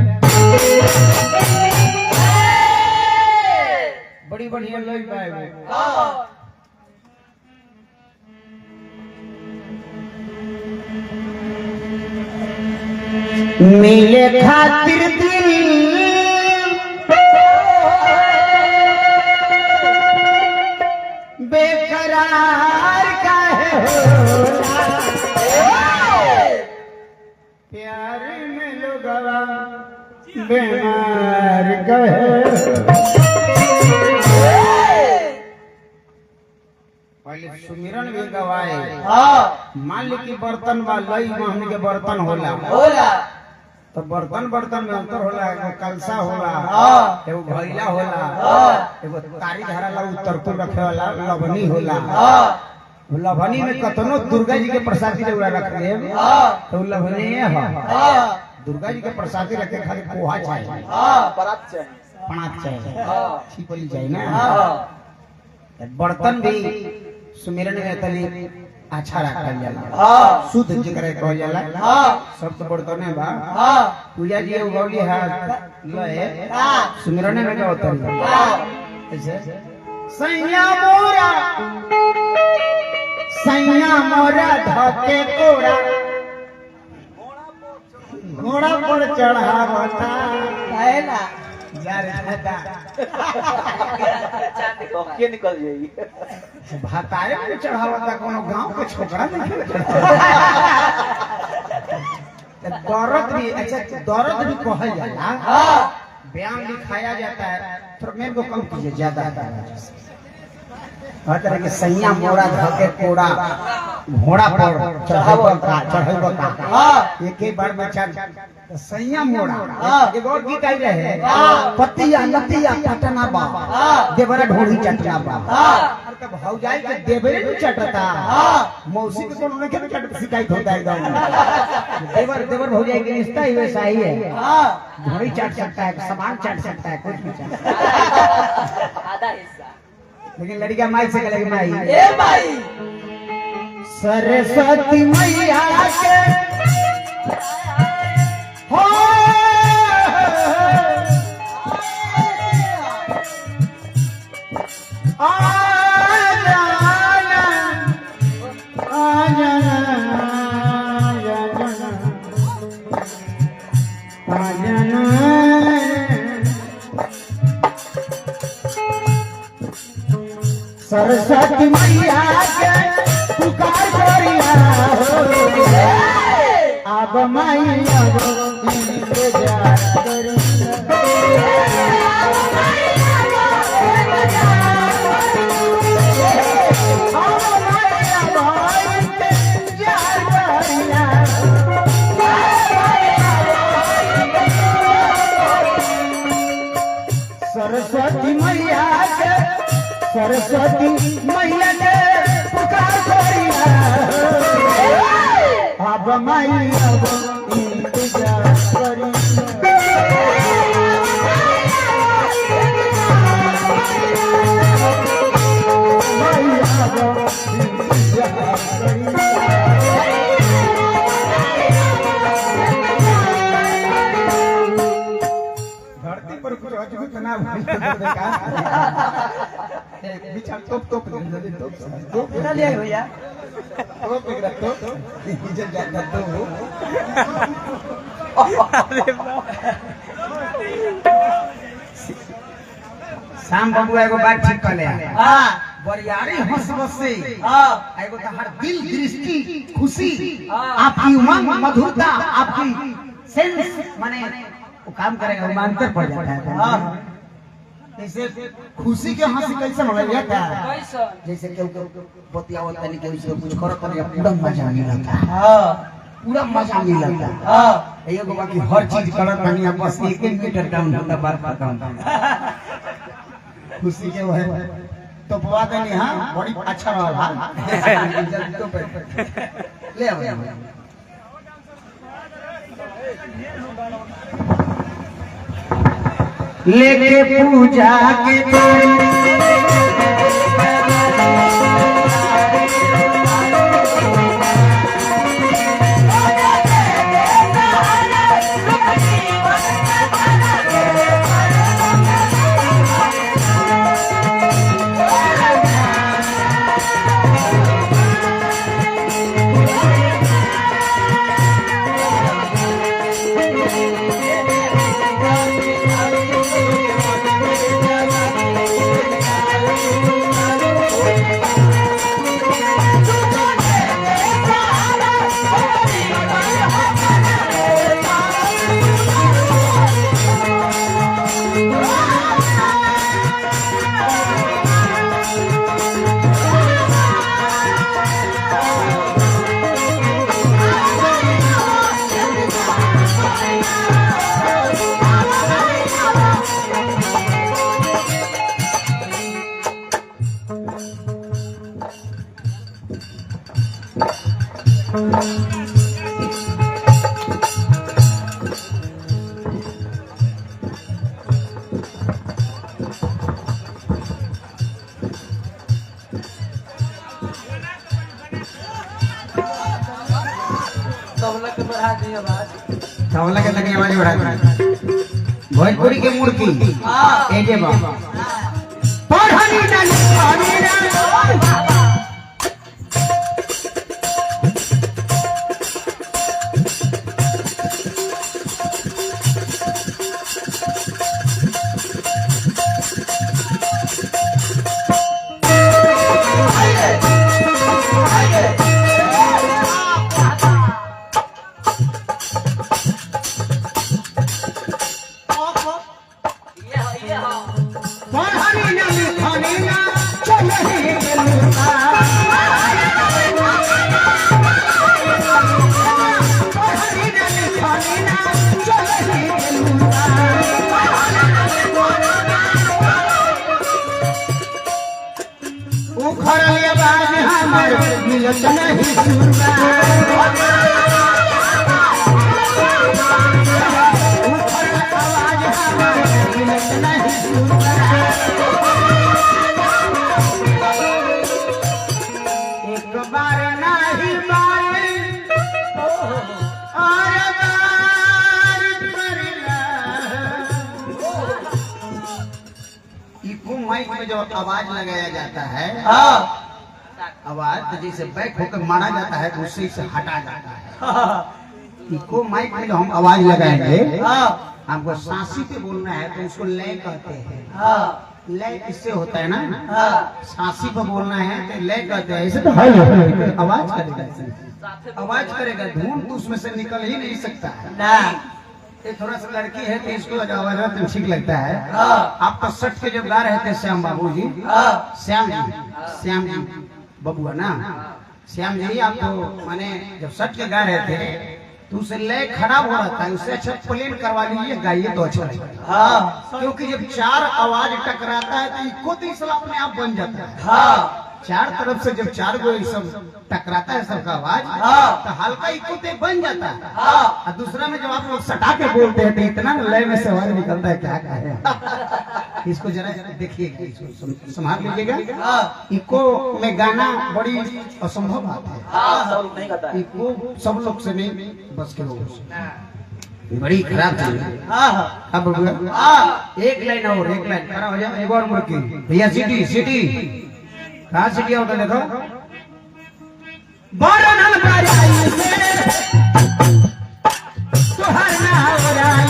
बड़ी बढ़िया लई पाएंगे मिले खातिर दिल बेकरार होला प्यार में लोगवा बीमार कहे पहले सुमिरन भी गवाए मान ली कि बर्तन बा लई महन के बर्तन होला तो बर्तन बर्तन में अंतर होला एगो कलसा होला एगो भैला होला एगो तारी धरा ला उत्तर तो रखे वाला लवनी होला लवनी में कतनो दुर्गा जी के प्रसादी रे रख दे तो लवनी है दुर्गा जी के प्रसादी रखे खाली पोहा चाहिए परात चाहिए पणात चाहिए छिपली चाहिए ना बर्तन भी सुमिरन में तली अच्छा रखल जाला शुद्ध जिक्र कहल जाला सब तो बर्तन है बा पूजा जी उगौली है लए सुमिरन में का होता है ऐसे सैया मोरा धके कोड़ा घोड़ा पर चढ़ावता है ना यार दादा के निकल जाएगी भाताए पे चढ़ावता कोनो गांव के छोकरा नहीं दर्द भी अच्छा दर्द भी कहल जाला बयान लिखाया जाता है थोड़ा मेरे को कम कीजिए ज्यादा हर तरह के सैया मोड़ा धके कोड़ा घोड़ा पर चढ़ावो का एक ही बार में चढ़ सैया मोड़ा एक और गीत आई रहे पतिया लतिया पटना बा देवरा ढोली चटना बा और तब भौजाई के देवरे भी चटता मौसी के कोनो नहीं चट शिकायत होता एकदम देवर भौजाई के रिश्ता ही वैसा ही है ढोली चट सकता है सामान चट सकता है कुछ भी चट आधा हिस्सा लेकिन लड़का माई से कहेगी माई ए भाई सरस्वती मैया के हो सरस्वती मैया के पुकार करिया अब मैया इंतजार सरस्वती मैया के पुकार करिया अब मैया इंतजार धरती पर कुछ अद्भुत ना बिचार टोप ना ले भैया टोप इधर जाता तो शाम बाबू एगो बात ठीक कर ले बरियारी हंस बसे एगो तहर दिल दृष्टि खुशी आपकी उमंग मधुरता आपकी सेंस माने वो काम करेगा मानकर पड़ जाता है जैसे खुशी के हंसी कैसे हो जाता है जैसे केहू बतियावत तनी केहू से कुछ करत तनी पूरा मजा मिलता है पूरा मजा मिलता है एगो बाकी हर चीज करत तनी बस 1 मिनट डाउन होता बात खत्म खुशी के है तो बुआ देनी हां बड़ी अच्छा रहा जल्दी तो ले आओ लेके पूजा के चावला के लगे आवाज बढ़ा भोजपुरी के मूर्ति एजे बाबा पढ़नी डाली पानी डाली माइक में जो आवाज लगाया जाता है आवाज तो जैसे बैक होकर मारा जाता है तो उससे इसे हटा जाता है। इको माइक में जो हम आवाज लगाएंगे हमको सांसी पे बोलना है तो उसको लय कहते हैं। लय किससे होता है ना सांसी पे बोलना है तो लय कहते हैं। ऐसे तो आवाज करेगा आवाज करेगा धुन तो उसमें से निकल ही नहीं सकता है। ये थोड़ा सा लड़की है तो इसको आवाज तो ठीक लगता है। आप तो सट के जब गा रहे थे श्याम बाबू जी श्याम जी बबुआ ना श्याम जी आप तो माने जब सट के गा रहे थे तो उसे लय खराब हो रहा था। उससे अच्छा प्लेन करवा लीजिए गाइए तो अच्छा लगेगा। क्योंकि जब चार आवाज टकराता है तो इको तो इसला अपने आप बन जाता है। चार तरफ से जब चार गो सब टकराता है सबका आवाज तो हल्का इको तो बन जाता है। और दूसरा में जब आप लोग सटा के बोलते हैं तो इतना लय में से आवाज निकलता है क्या कहे। इसको जरा देखिएगा इसको संभाल लीजिएगा। इको में गाना बड़ी असंभव बात है। इको सब लोग से नहीं बस के लोगों से बड़ी खराब चीज है। अब एक लाइन और एक लाइन खड़ा हो जाए एक और मुर्गी भैया सिटी सिटी कहाँ सिटी होता देखो बड़ा नल बजाई से तुहर ना हो रही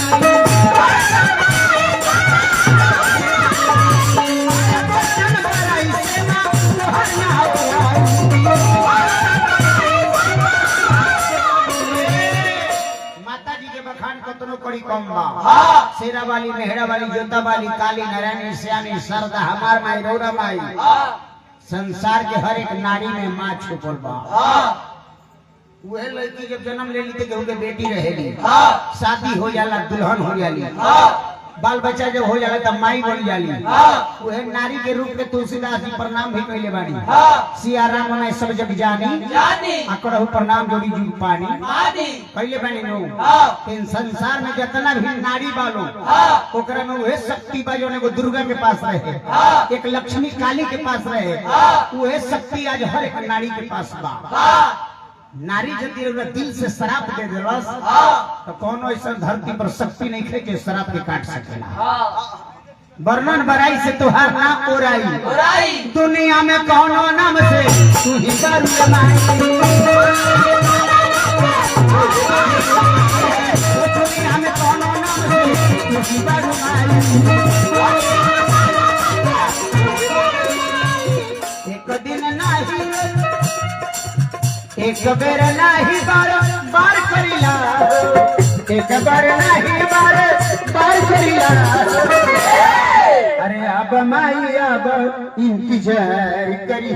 माता जी के बखान कतनो कड़ी कम बा। शेरा वाली मेहरा वाली जोता वाली काली नारायणी श्यामी सरदा हमार माई रौरा माई संसार के हर एक नारी में माँ छुपल बा। वह लड़की जब जन्म ले ली केहू के बेटी रहेली शादी हो जाला दुल्हन हो जाली बाल बच्चा जब हो जाला तब माई बन जाली। वह नारी के रूप में तुलसीदास जी प्रणाम भी कैले बानी। सिया राम मैं सब जग जानी आकड़हु प्रणाम जोड़ी जुग पानी कैले बानी लोग। इन संसार में जितना भी नारी बालो ओकरा में वह शक्ति बा जो एगो दुर्गा के पास रहे एक लक्ष्मी काली के पास रहे वह शक्ति आज हर एक नारी के पास बा। नारी यदि दिल से शराब दे दिलस तो कौनो ऐसा धरती पर शक्ति नहीं खे के शराब के काट सकेला। वर्णन बराई से तुहार ना ओराई दुनिया में कौनो नाम से तू ही दुनिया में कौनो नाम से तू ही एक दिन नहीं एक बेर नहीं बार करीला एक बार नहीं बार करीला। अरे अब माई अब इंतजार करी